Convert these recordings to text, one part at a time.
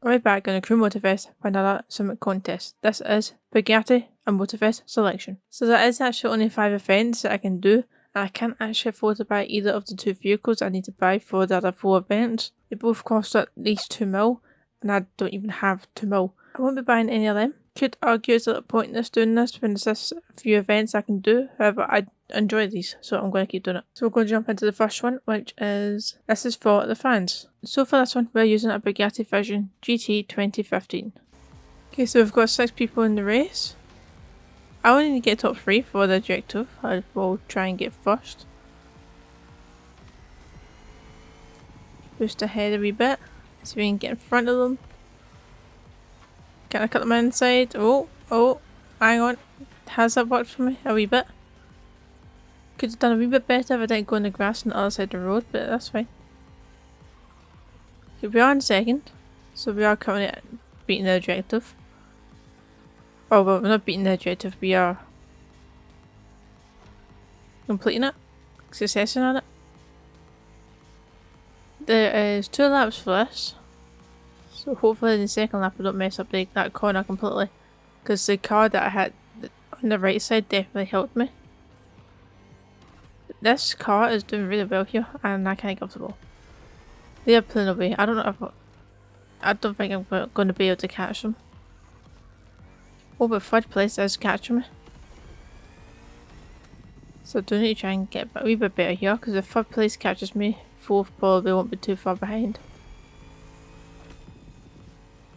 Right back on the Crew Motorfest for another summit contest. This is Bugatti and Motorfest selection. So there is actually only 5 events that I can do, and I can't actually afford to buy either of the 2 vehicles I need to buy for the other 4 events. They both cost at least 2 mil, and I don't even have 2 mil. I won't be buying any of them. Could argue it's a little pointless doing this when there's this few events I can do, however I enjoy these, so I'm going to keep doing it. So we're going to jump into the first one, which is, this is for the fans. So for this one, we're using a Bugatti Vision GT 2015. Okay, so we've got 6 people in the race. I only need to get top 3 for the objective. I will try and get first. Boost ahead a wee bit, so we can get in front of them. Can I cut them inside? Oh, hang on. Has that worked for me? A wee bit. Could have done a wee bit better if I didn't go in the grass on the other side of the road, but that's fine. Okay, we are in second, so we are currently beating the objective. Oh, well, we're not beating the objective, we are completing it, successing on it. There is 2 laps for this, so hopefully in the second lap I don't mess up that corner completely, because the car that I had on the right side definitely helped me. This car is doing really well here, and I can't get off the ball. They are pulling away. I don't think I'm going to be able to catch them. Oh, but 3rd place is catching me. So I do need to try and get a wee bit better here, because if 3rd place catches me, 4th probably won't be too far behind.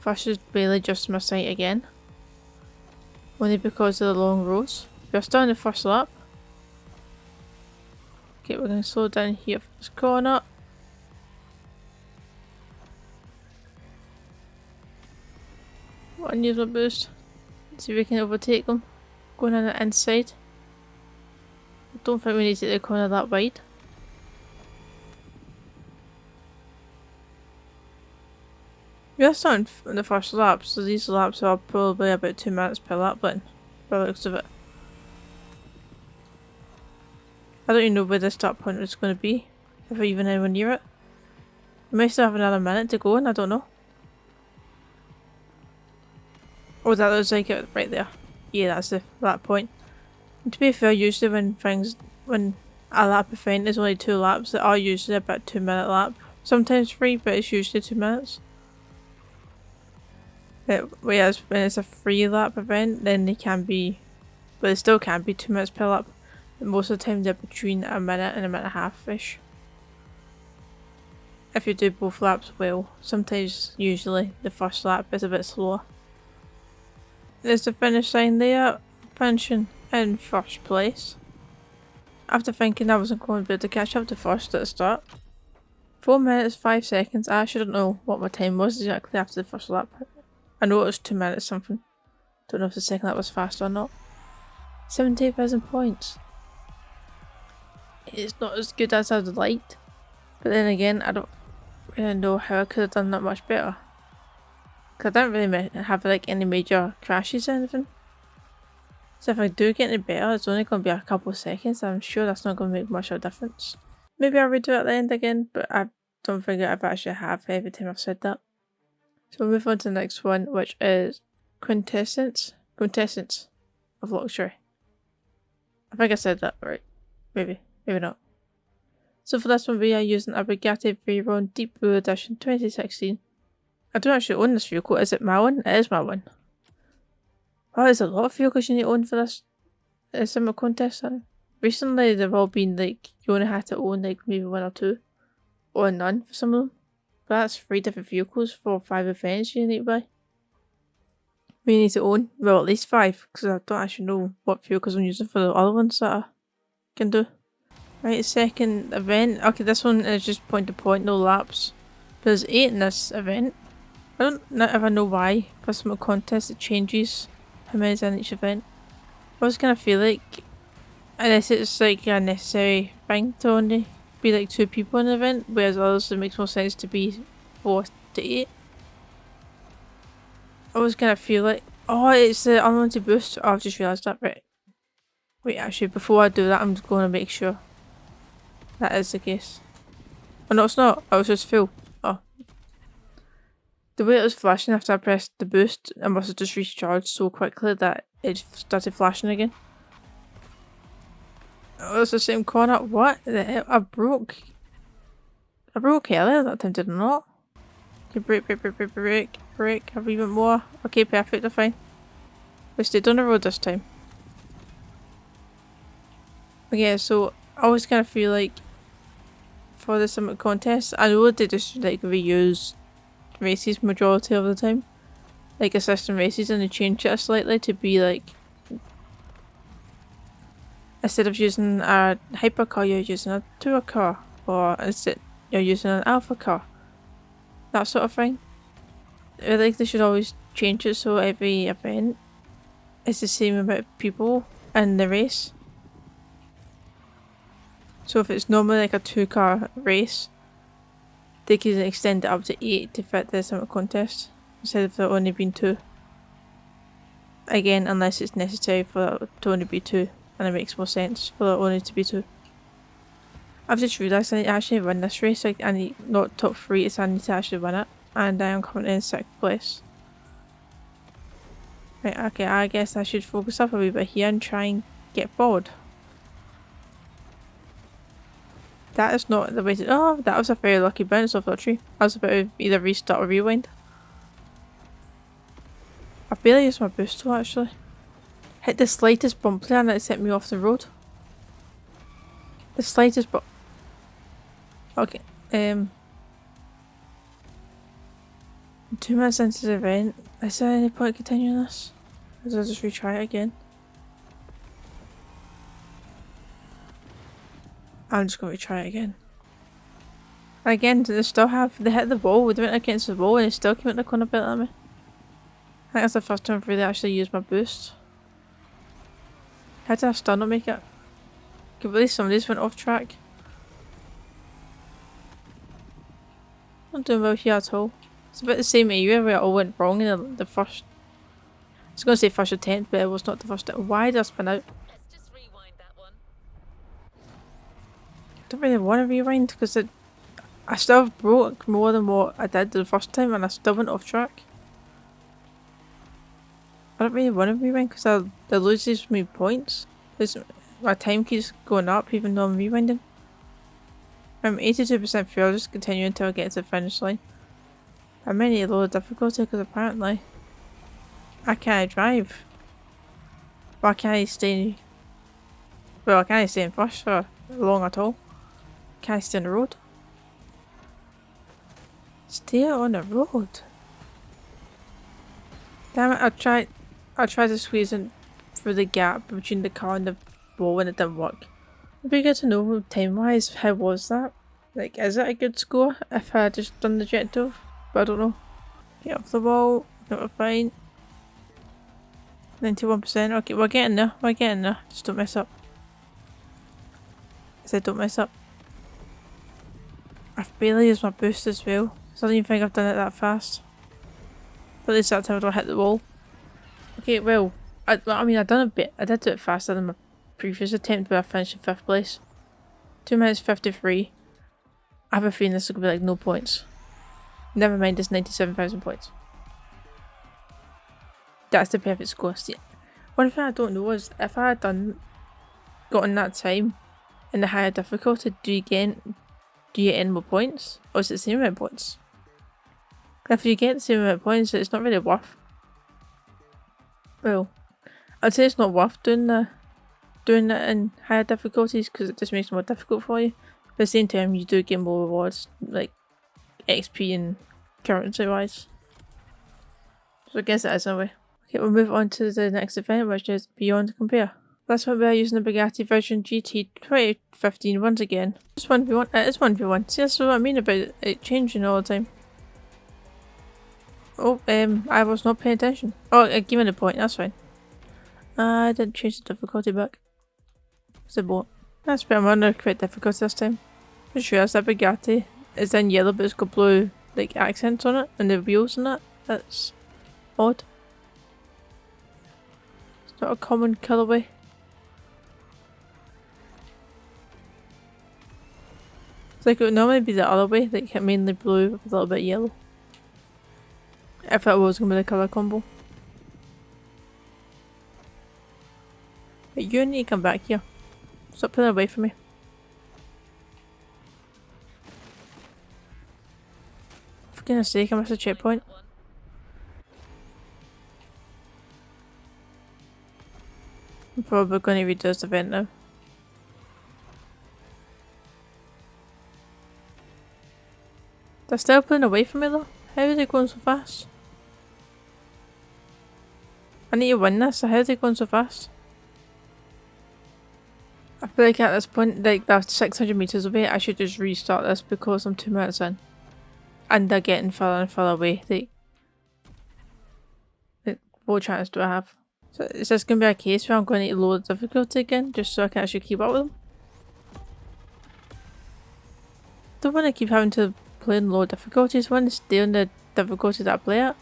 1st is barely just my sight again. Only because of the long rows. We're still in the 1st lap. Okay, we're going to slow down here for this corner. One use my boost. See if we can overtake them. Going on the inside. I don't think we need to take the corner that wide. We are starting in the 1st lap, so these laps are probably about 2 minutes per lap then, by the looks of it. I don't even know where the start point is going to be, if we're even anywhere near it. We may still have another minute to go and I don't know. Oh, that looks like it right there. Yeah, that's that point. And to be fair, usually when a lap event is only 2 laps, they are usually about 2 minute lap. Sometimes 3, but it's usually 2 minutes. Whereas when it's a 3 lap event, then they can be, but they still can be 2 minutes per lap. But most of the time they're between a minute and a minute and a half-ish. If you do both laps well. Sometimes, usually, the 1st lap is a bit slower. There's the finish line there, finishing in 1st place. After thinking I wasn't going to be able to catch up to 1st at the start. 4 minutes, 5 seconds. I actually don't know what my time was exactly after the 1st lap. I know it was 2 minutes something. Don't know if the second lap was faster or not. 78,000 points. It's not as good as I'd liked. But then again, I don't really know how I could have done that much better. Because I didn't really have like any major crashes or anything. So if I do get any better, it's only going to be a couple of seconds. I'm sure that's not going to make much of a difference. Maybe I'll redo it at the end again, but I don't think I've actually have every time I've said that. So we'll move on to the next one, which is Quintessence of Luxury. I think I said that right. Maybe not. So for this one we are using a Bugatti Veyron Deep Blue Edition 2016. I don't actually own this vehicle. Is it my one? It is my one. Oh, there's a lot of vehicles you need to own for this summer contest. Recently they've all been like, you only had to own like maybe 1 or 2. Or none for some of them. But that's 3 different vehicles for 5 events you need to buy. We need to own, well, at least 5, because I don't actually know what vehicles I'm using for the other ones that I can do. Right, second event. Okay, this one is just point to point, no laps. But there's 8 in this event. I don't ever know why. For some contest it changes how many's in each event. I was kind of feel like, unless it's like a necessary thing to only be like 2 people in the event, whereas others it makes more sense to be 4 to 8. I always kind of feel like, oh, it's the unlimited boost. Oh, I've just realised that, right. Wait, actually, before I do that, I'm just going to make sure that is the case. Oh no, it's not. I was just full. Oh. The way it was flashing after I pressed the boost, I must have just recharged so quickly that it started flashing again. Oh, it's the same corner. What the hell? I broke earlier that time, did I not? Okay, brake. Have even more. Okay, perfect, they're fine. We stayed on the road this time. Okay, so I always kind of feel like for the summit contest, I know they just like reuse races majority of the time, like assistant races, and they change it slightly to be like, instead of using a hypercar, you're using a tour car, or instead you're using an alpha car, that sort of thing. I feel like they should always change it so every event is the same amount of people in the race. So if it's normally like a 2-car race, they can extend it up to 8 to fit the summit contest, instead of there only being 2. Again, unless it's necessary for it to only be 2, and it makes more sense for it only to be 2. I've just realised I need to actually win this race. Like, I need not top 3, so I need to actually win it, and I am coming in 6th place. Right, okay, I guess I should focus up a wee bit here and try and get forward. That is not the way to— oh, that was a very lucky bounce off that tree. I was about to either restart or rewind. I barely used my boost though, actually. Hit the slightest bump there and it set me off the road. The slightest bump. Okay, 2 minutes into the event. Is there any point continuing this? Or do I just retry it again? I'm just going to try it again. And again, they still have— they hit the wall. We went against the wall and it still came out the corner better than me. I think that's the first time I've really actually used my boost. How did I still not make it? I can believe somebody's went off track. Not doing well here at all. It's about the same area where it all went wrong in the first— I was going to say first attempt, but it was not the first attempt. Why did I spin out? Let's just rewind that one. I don't really want to rewind because I still broke more than what I did the first time and I still went off track. I don't really want to rewind because that loses me points. My time keeps going up even though I'm rewinding. I'm 82% through. I'll just continue until I get to the finish line. I'm in a low difficulty because apparently I can't drive. Well, I can't stay— well, I can't stay in first for long at all. Can't stay on the road. Stay on the road. Damn it, I tried to squeeze in through the gap between the car and the wall and it didn't work. It'd be good to know time wise, how was that? Like, is it a good score if I had just done the objective? But I don't know. Get off the wall, got it fine. 91%, okay, we're getting there, just don't mess up. I said don't mess up. I've barely used my boost as well, so I don't even think I've done it that fast. But at least that time I don't hit the wall. Okay, well, I mean I done a bit, I did do it faster than my previous attempt where I finished in 5th place. 2 minutes 53. I have a feeling this is going to be like no points. Never mind, it's 97,000 points. That's the perfect score. See, one thing I don't know is if I had gotten that time in the higher difficulty, do you get any more points? Or is it the same amount of points? If you get the same amount of points, it's not really worth— well, I'd say it's not worth doing it in higher difficulties because it just makes it more difficult for you. But at the same time, you do get more rewards, like XP and currency wise. So I guess it is in a way. Okay, we'll move on to the next event, which is Beyond Compare. This one we are using the Bugatti version GT 2015 once again. It's 1v1, it is 1v1. See, that's what I mean about it changing all the time. Oh, I was not paying attention. Oh, give me the point, that's fine. I didn't change the difficulty back. It's a boat. That's better, I'm on the correct difficulty this time. Pretty sure that's a Bugatti. It's in yellow but it's got blue like accents on it and the wheels and that. That's odd. It's not a common colourway. It's like it would normally be the other way, like mainly blue with a little bit of yellow. If that was going to be the colour combo. But you need to come back here. Stop pulling away from me. For goodness sake, I missed a checkpoint. That one. I'm probably going to redo this event now. They're still pulling away from me though. How are they going so fast? I need to win this, so how are they going so fast? I feel like at this point, like that's 600 meters away, I should just restart this because I'm 2 minutes in. And they're getting further and further away. Like what chance do I have? So is this going to be a case where I'm going to lower the difficulty again, just so I can actually keep up with them? Don't want to keep having to play in low difficulties, I want to stay on the difficulty that I play at.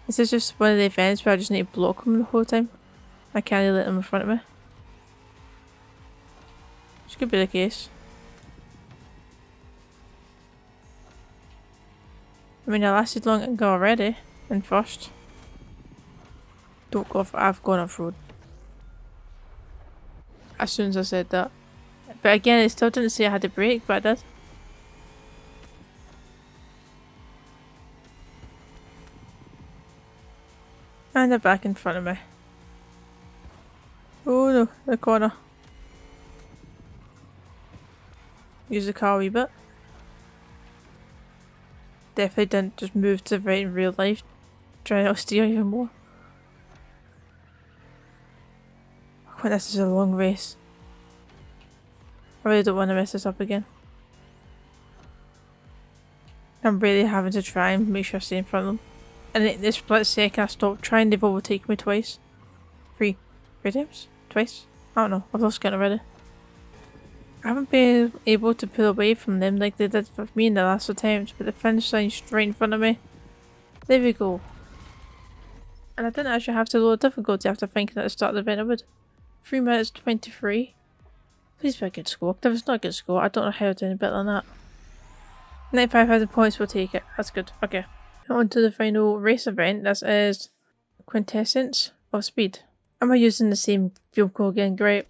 This is just one of the events where I just need to block them the whole time. I can't really let them in front of me. Which could be the case. I mean, I lasted long ago already, in first. Don't go off, I've gone off road. As soon as I said that. But again, it still didn't say I had a brake, but I did. And they're back in front of me. Oh no, the corner. Use the car a wee bit. Definitely didn't just move to the right in real life. Trying to steer even more. Oh, this is a long race. I really don't want to mess this up again. I'm really having to try and make sure I stay in front of them. And in this split second I stopped trying, they've overtaken me twice. Three times? Twice? I don't know, I've lost count already. I haven't been able to pull away from them like they did with me in the last attempt, but the finish line's right in front of me. There we go. And I didn't actually have to lower difficulty after thinking at the start of the event I would. 3 minutes 23. Please be a good score. If it's not a good score, I don't know how to do any better than that. 95,000 points, we'll take it. That's good. Okay. On to the final race event. This is Quintessence of Speed. Am I using the same vehicle again? Great.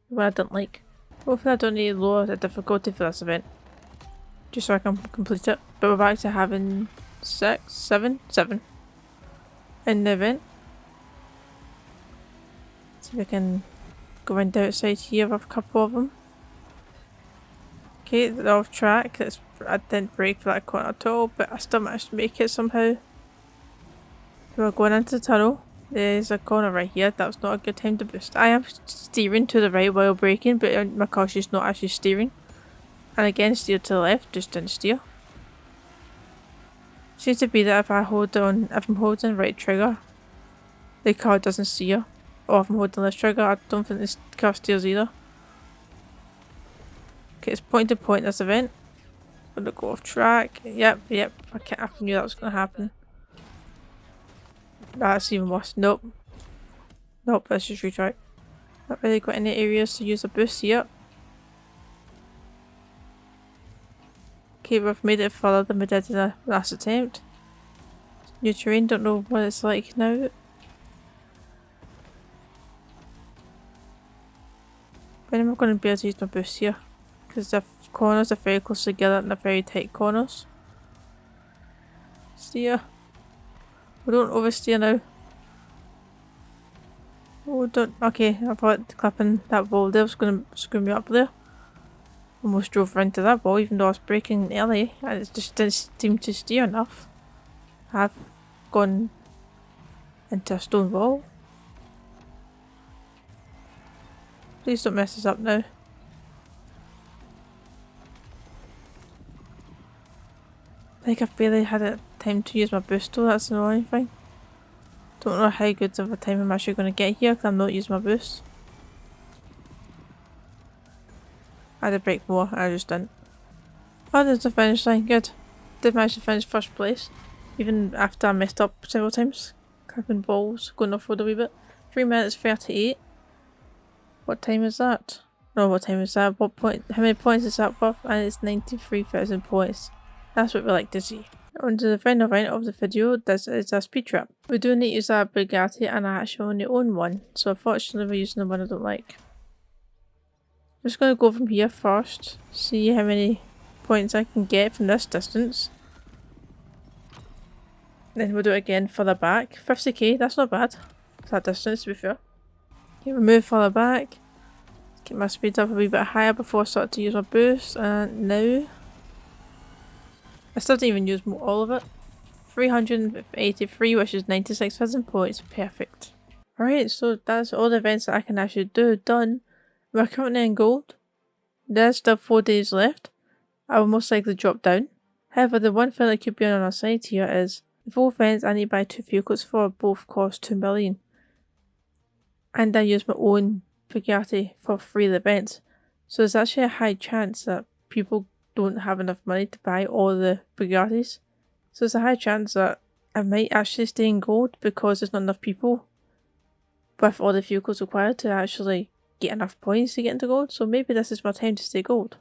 What I didn't like. Hopefully I don't need to lower the difficulty for this event. Just so I can complete it. But we're back to having seven in the event. See if we can go around the outside here with a couple of them. Okay, they're off track. I didn't brake for that corner at all, but I still managed to make it somehow. We're going into the tunnel. There's a corner right here. That was not a good time to boost. I am steering to the right while braking, but my car's just not actually steering. And again, steer to the left, just didn't steer. Seems to be that if I'm holding the right trigger, the car doesn't steer. Or if I'm holding this trigger, I don't think this car steers either. Okay, it's point to point this event. I'm gonna go off track. Yep. I knew that was gonna happen. That's even worse. Nope, let's just retry. Not really got any areas to use a boost yet. Okay, we've made it further than we did in the last attempt. New terrain, don't know what it's like now. When am I going to be able to use my boost here? Because the corners are very close together and they're very tight corners. Steer. We don't oversteer now. Oh, don't. Okay, I thought clipping that wall there was going to screw me up there. Almost drove right into that wall even though I was braking early and it just didn't seem to steer enough. I've gone into a stone wall. Please don't mess this up now. I think I've barely had a time to use my boost though, that's the annoying thing. Don't know how good of a time I'm actually going to get here because I'm not using my boost. I had to brake more, I just didn't. Oh, there's the finish line, good. Did manage to finish first place, even after I messed up several times. Clipping balls, going off road a wee bit. 3 minutes 38. What time is that? No, what time is that? What point? How many points is that worth? And it's 93,000 points. That's what we like to see. On to the final event of the video. This is a speed trap. We do need to use a Bugatti and I actually only own one, so unfortunately we're using the one I don't like. I'm just going to go from here first, see how many points I can get from this distance. Then we'll do it again further back. 50k, that's not bad. It's that distance to be fair. Okay, we'll move further back. Get my speed up a wee bit higher before I start to use my boost, and now I still didn't even use all of it. 383, which is 96,000 points. Perfect. Alright, so that's all the events that I can actually do done. We're currently in gold. There's still 4 days left. I will most likely drop down. However, the one thing that could be on our side here is the 4 events I need to buy 2 vehicles for both cost 2 million. And I use my own Bugatti for 3 of the events. So there's actually a high chance that people don't have enough money to buy all the Bugattis. So there's a high chance that I might actually stay in gold because there's not enough people with all the vehicles required to actually get enough points to get into gold. So maybe this is my time to stay gold.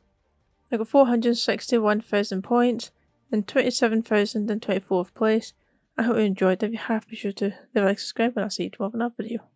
I got 461,000 points and 27,024th place. I hope you enjoyed. If you have, be sure to leave a like, subscribe, and I'll see you tomorrow for another video.